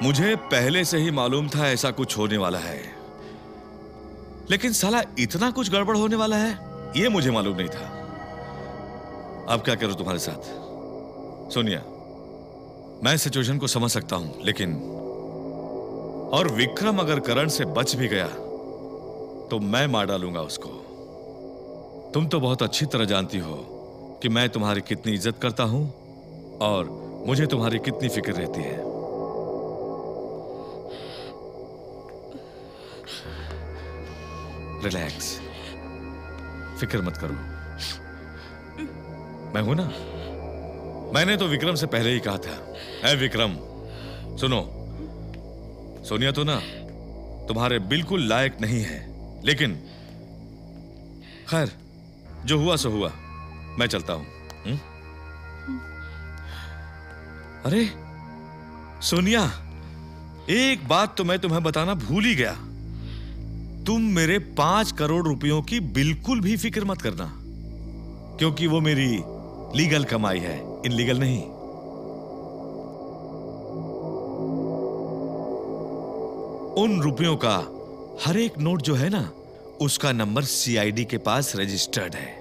मुझे पहले से ही मालूम था ऐसा कुछ होने वाला है, लेकिन साला इतना कुछ गड़बड़ होने वाला है ये मुझे मालूम नहीं था। अब क्या करूं तुम्हारे साथ? सोनिया, मैं सिचुएशन को समझ सकता हूं, लेकिन और विक्रम अगर करण से बच भी गया तो मैं मार डालूंगा उसको। तुम तो बहुत अच्छी तरह जानती हो कि मैं तुम्हारी कितनी इज्जत करता हूं और मुझे तुम्हारी कितनी फिक्र रहती है। रिलैक्स, फिक्र मत करो, मैं हूं ना। मैंने तो विक्रम से पहले ही कहा था, ऐ विक्रम सुनो, सोनिया तो ना तुम्हारे बिल्कुल लायक नहीं है, लेकिन खैर जो हुआ सो हुआ, मैं चलता हूं। अरे सोनिया, एक बात तो मैं तुम्हें बताना भूल ही गया। तुम मेरे 5 करोड़ रुपयों की बिल्कुल भी फिक्र मत करना, क्योंकि वो मेरी लीगल कमाई है, इनलीगल नहीं। उन रुपयों का हर एक नोट जो है ना, उसका नंबर सीआईडी के पास रजिस्टर्ड है।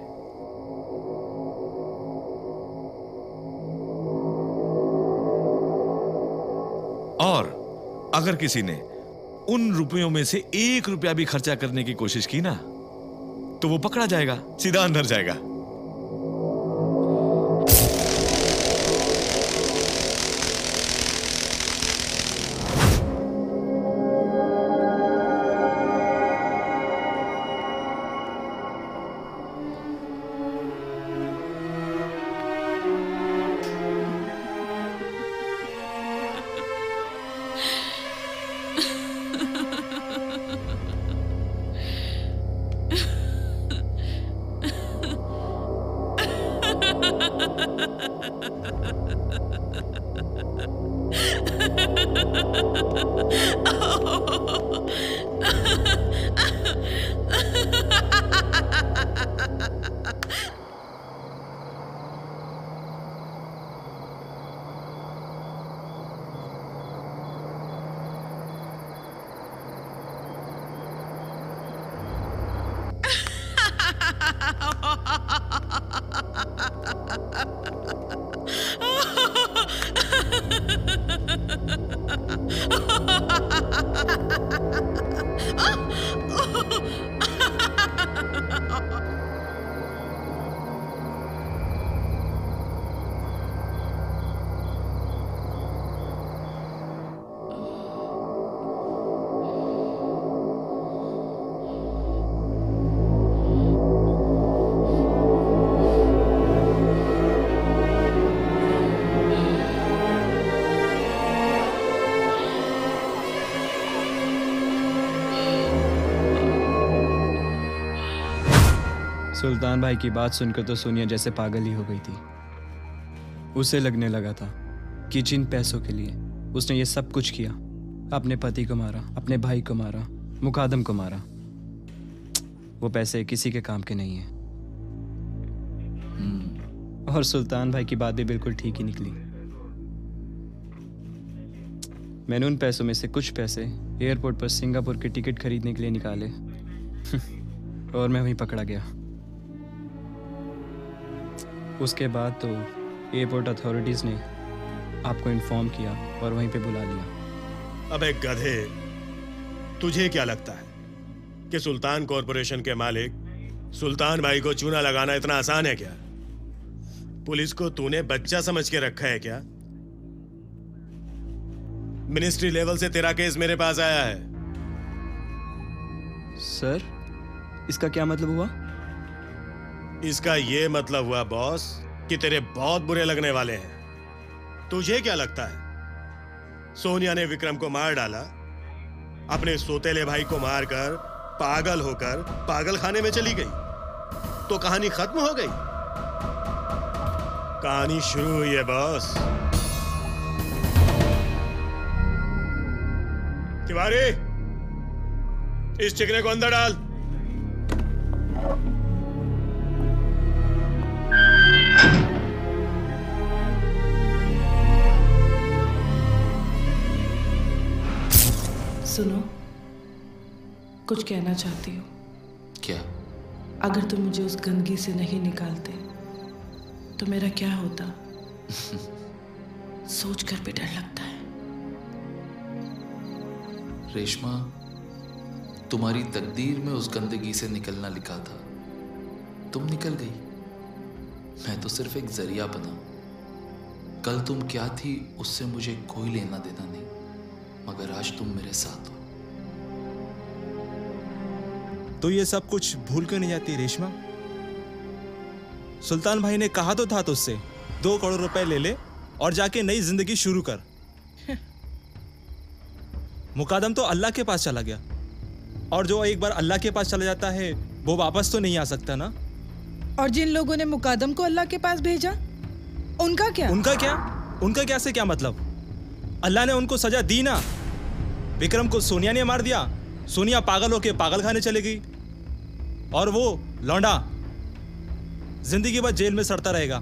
और अगर किसी ने उन रुपयों में से 1 रुपया भी खर्चा करने की कोशिश की ना, तो वो पकड़ा जाएगा, सीधा अंदर जाएगा। सुल्तान भाई की बात सुनकर तो सोनिया जैसे पागल ही हो गई थी। उसे लगने लगा था कि जिन पैसों के लिए उसने ये सब कुछ किया, अपने पति को मारा, अपने भाई को मारा, मुकादम को मारा, वो पैसे किसी के काम के नहीं हैं। और सुल्तान भाई की बात भी बिल्कुल ठीक ही निकली। मैंने उन पैसों में से कुछ पैसे एयरपोर्ट पर सिंगापुर की टिकट खरीदने के लिए निकाले और मैं वहीं पकड़ा गया। उसके बाद तो एयरपोर्ट अथॉरिटीज ने आपको इन्फॉर्म किया और वहीं पे बुला लिया। अबे गधे, तुझे क्या लगता है कि सुल्तान कॉरपोरेशन के मालिक सुल्तान भाई को चूना लगाना इतना आसान है क्या? पुलिस को तूने बच्चा समझ के रखा है क्या? मिनिस्ट्री लेवल से तेरा केस मेरे पास आया है। सर, इसका क्या मतलब हुआ? इसका ये मतलब हुआ बॉस कि तेरे बहुत बुरे लगने वाले हैं। तुझे क्या लगता है सोनिया ने विक्रम को मार डाला, अपने सोतेले भाई को मारकर पागल होकर पागल खाने में चली गई तो कहानी खत्म हो गई? कहानी शुरू हुई है बॉस। तिवारी, इस चिकने को अंदर डाल। सुनो, कुछ कहना चाहती हूँ। क्या? अगर तुम मुझे उस गंदगी से नहीं निकालते तो मेरा क्या होता? सोचकर भी डर लगता है। रेशमा, तुम्हारी तकदीर में उस गंदगी से निकलना लिखा था। तुम निकल गई, मैं तो सिर्फ एक जरिया बना। कल तुम क्या थी उससे मुझे कोई लेना देना नहीं, मगर आज तुम मेरे साथ हो। तो ये सब कुछ भूल क्यों नहीं जाती रेशमा? सुल्तान भाई ने कहा तो था तुझसे 2 करोड़ रुपए ले ले और जाके नई जिंदगी शुरू कर। मुकादम तो अल्लाह के पास चला गया, और जो एक बार अल्लाह के पास चला जाता है वो वापस तो नहीं आ सकता ना। और जिन लोगों ने मुकादम को अल्लाह के पास भेजा, उनका क्या? उनका क्या से क्या मतलब? अल्लाह ने उनको सजा दी ना। विक्रम को सोनिया ने मार दिया, सोनिया पागल होके पागल खाने चली गई, और वो लौंडा जिंदगी भर जेल में सड़ता रहेगा।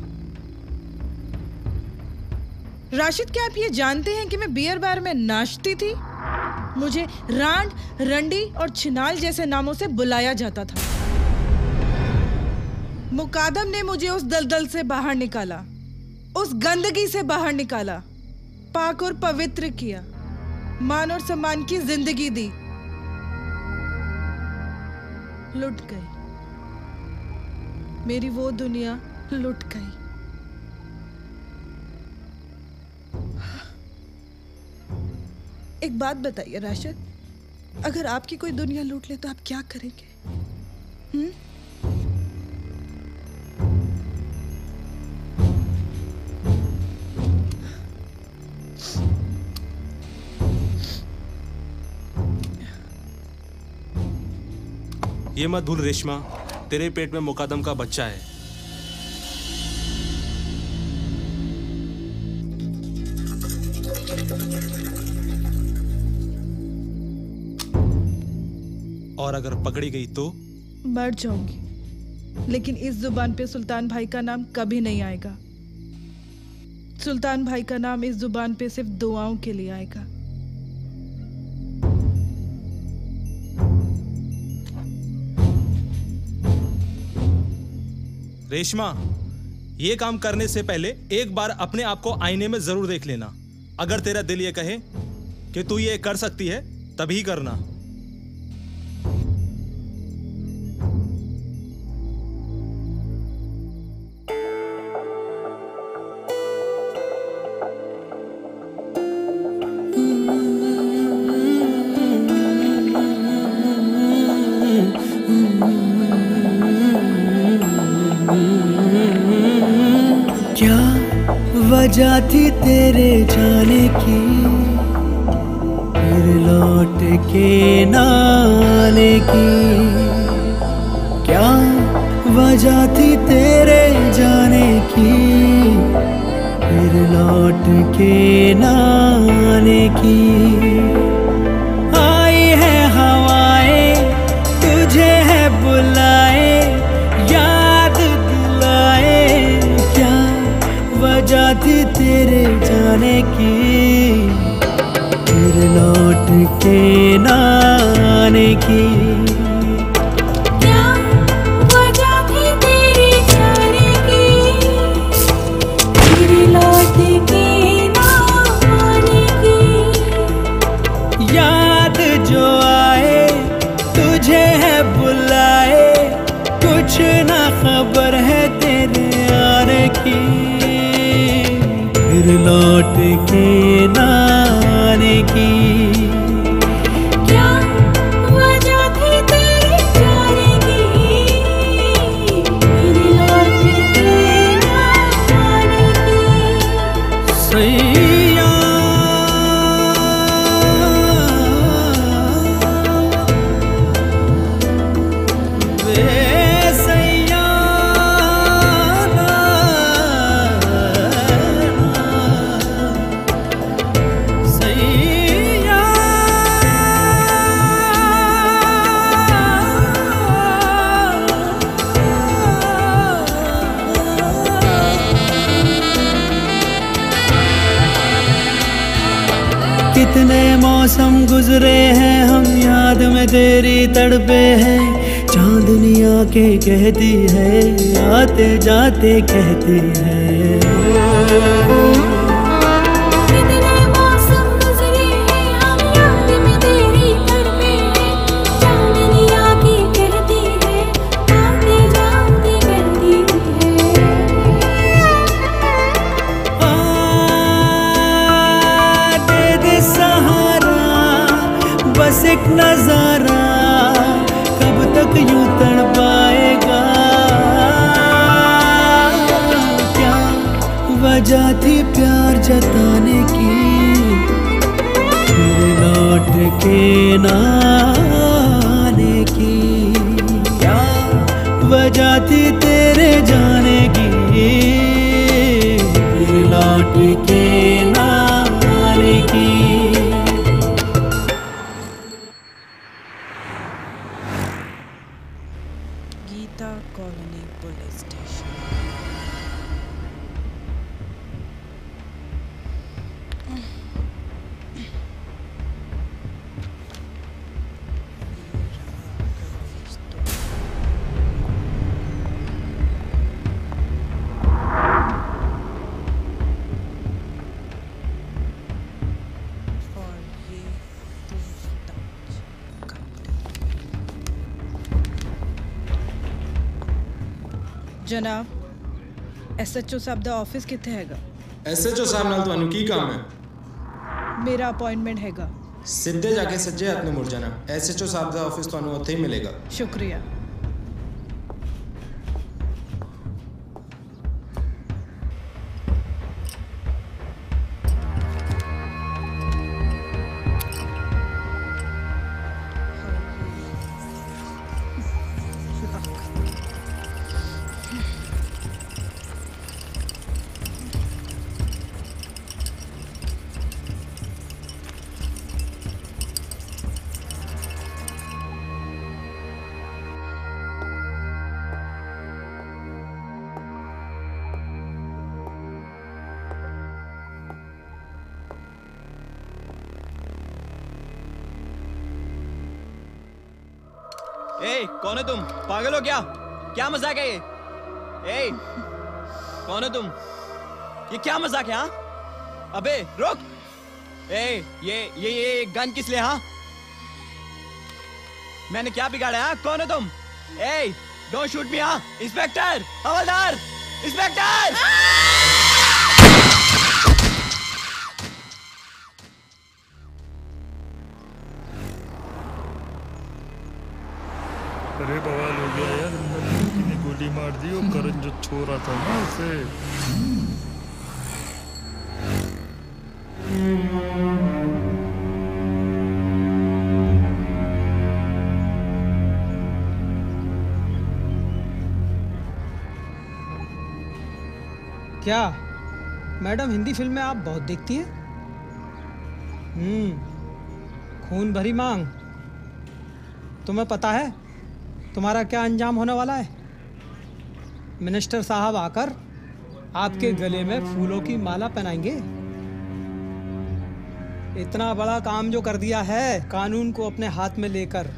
राशिद, क्या आप ये जानते हैं कि मैं बियर बार में नाचती थी? मुझे रांड, रंडी और छिनाल जैसे नामों से बुलाया जाता था। मुकादम ने मुझे उस दलदल से बाहर निकाला, उस गंदगी से बाहर निकाला, पाक और पवित्र किया, मान और सम्मान की जिंदगी दी। लुट गई मेरी वो दुनिया, लुट गई। एक बात बताइए राशिद, अगर आपकी कोई दुनिया लूट ले तो आप क्या करेंगे? ये मत भूल रेशमा, तेरे पेट में मुकादम का बच्चा है। और अगर पकड़ी गई तो मर जाऊंगी, लेकिन इस जुबान पे सुल्तान भाई का नाम कभी नहीं आएगा। सुल्तान भाई का नाम इस जुबान पे सिर्फ दुआओं के लिए आएगा। रेशमा, ये काम करने से पहले एक बार अपने आप को आईने में जरूर देख लेना। अगर तेरा दिल ये कहे कि तू ये कर सकती है, तभी करना। क्या वजह थी तेरे जाने की, फिर लौट के न आने की? क्या वजह थी तेरे जाने की, फिर लौट के न आने की? आई है हवाएं, तुझे है बुलाए, याद दिलाए। क्या वजह थी तेरे जाने की, फिर लौट के न आने की? क्या वजह थी तेरे जाने की, फिर लौट के न आने की? याद जो आए, तुझे है बुलाए, कुछ ना खबर है तेरे आने की, फिर लौट के न आने की? क्या वजह थी तेरे जाने की, फिर लौट के न आने की? सैया वे सैया ना, सैया कितने मौसम गुजरे हैं हम याद में तेरी तड़पे हैं। चांदनी आके कहती है आते जाते कहती है। कितने मौसम गुजरे हैं हम याद में तेरी तड़पे हैं। चांदनी आके कहती है आते जाते कहती है। दे दे सहारा बस एक नजारा, कब तक यूं तड़पाएगा। क्या वजह थी प्यार जताने की, फिर लौट के ना आने की। क्या वजह थी तेरे जाने की, फिर लौट के ना आने की। Geeta colony police station. जनाब SHO साहब दा ऑफिस किथे हैगा? SHO साहब नाल ਤੁਹਾਨੂੰ ਕੀ ਕੰਮ ਹੈ? मेरा अपॉइंटमेंट हैगा। ਸਿੱਧੇ ਜਾ ਕੇ ਸੱਜੇ ਹੱਥ ਨੂੰ ਮੁੜ ਜਾਣਾ। SHO ਸਾਹਿਬ ਦਾ ਆਫਿਸ ਤੁਹਾਨੂੰ ਉੱਥੇ ਹੀ ਮਿਲੇਗਾ। शुक्रिया। ए, कौन है तुम? पागल हो क्या? क्या मजाक है ये? ए, कौन है तुम? ये क्या मजाक है? हाँ अबे रुक। ए, ये गन किस लिए? हाँ मैंने क्या बिगाड़ा? हाँ कौन है तुम? ए, डोंट शूट मी। हाँ इंस्पेक्टर, हवलदार, इंस्पेक्टर। अरे बवाल हो गया यार, अंदर लड़की ने गोली मार दी और करण जो छोड़ा था ना उसे। क्या मैडम हिंदी फिल्में आप बहुत देखती हैं? खून भरी मांग। तुम्हें पता है तुम्हारा क्या अंजाम होने वाला है? मिनिस्टर साहब आकर आपके गले में फूलों की माला पहनाएंगे। इतना बड़ा काम जो कर दिया है कानून को अपने हाथ में लेकर।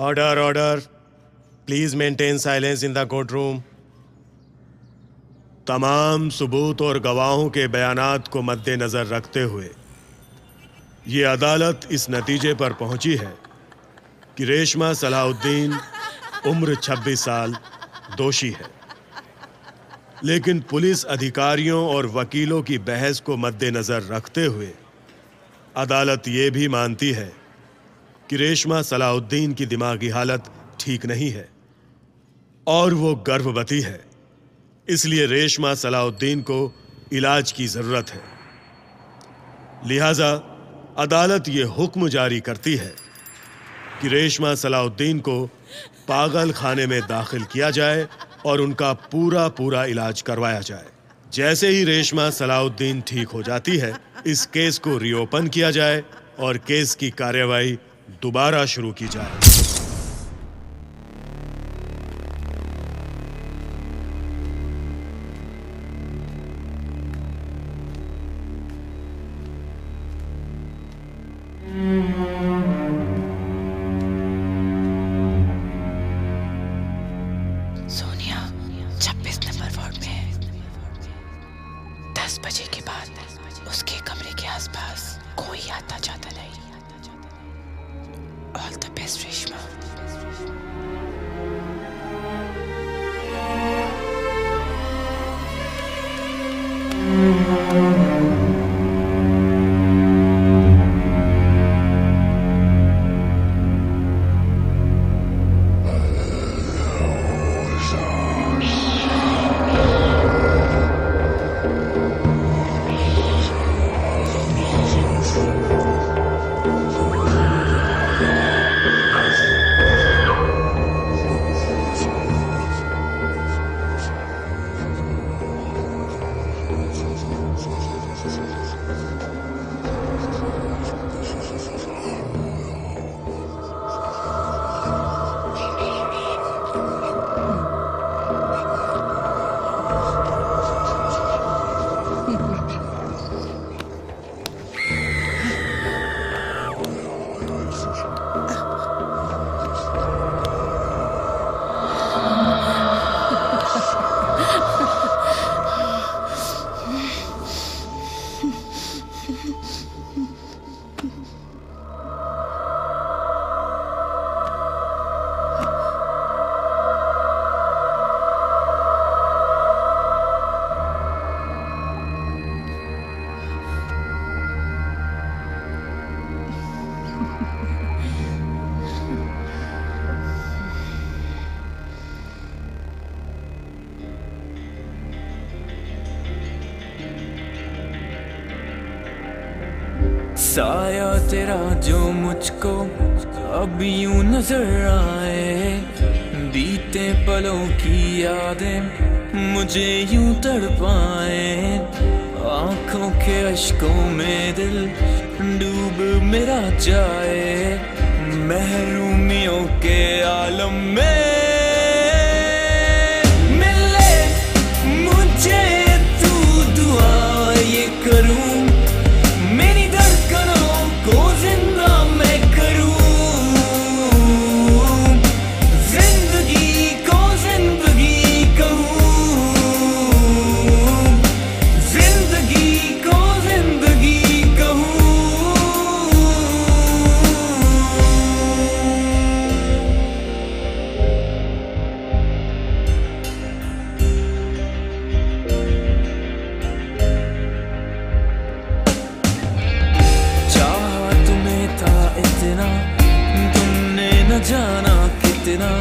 Order order, please maintain silence in the court room. तमाम सबूत और गवाहों के बयानात को मद्देनजर रखते हुए ये अदालत इस नतीजे पर पहुंची है कि रेशमा सलाहुद्दीन उम्र 26 साल दोषी है। लेकिन पुलिस अधिकारियों और वकीलों की बहस को मद्देनजर रखते हुए अदालत ये भी मानती है कि रेशमा सलाहुद्दीन की दिमागी हालत ठीक नहीं है और वो गर्भवती है। इसलिए रेशमा सलाहुद्दीन को इलाज की जरूरत है। लिहाजा अदालत ये हुक्म जारी करती है कि रेशमा सलाउद्दीन को पागल खाने में दाखिल किया जाए और उनका पूरा इलाज करवाया जाए। जैसे ही रेशमा सलाउद्दीन ठीक हो जाती है, इस केस को रीओपन किया जाए और केस की कार्यवाही दोबारा शुरू की जाए। सोनिया 26 नंबर वार्ड में है। 10 बजे के बाद उसके कमरे के आसपास कोई आता जाता नहीं। All the best Reshma. साया तेरा जो मुझको अब यूं नजर आए, बीते पलों की यादें मुझे यूं तड़पाए। आंखों के अश्कों में दिल डूब मेरा जाए, महरूमियों के आलम में मिले मुझे तू दुआ ये करूं, मेरी धड़कनों को जिंदा मैं करूं, जिंदगी को जिंदगी कहूं, जिंदगी को जिंदगी कहूं। चाहा तुम्हें था इतना, तुमने न जाना कितना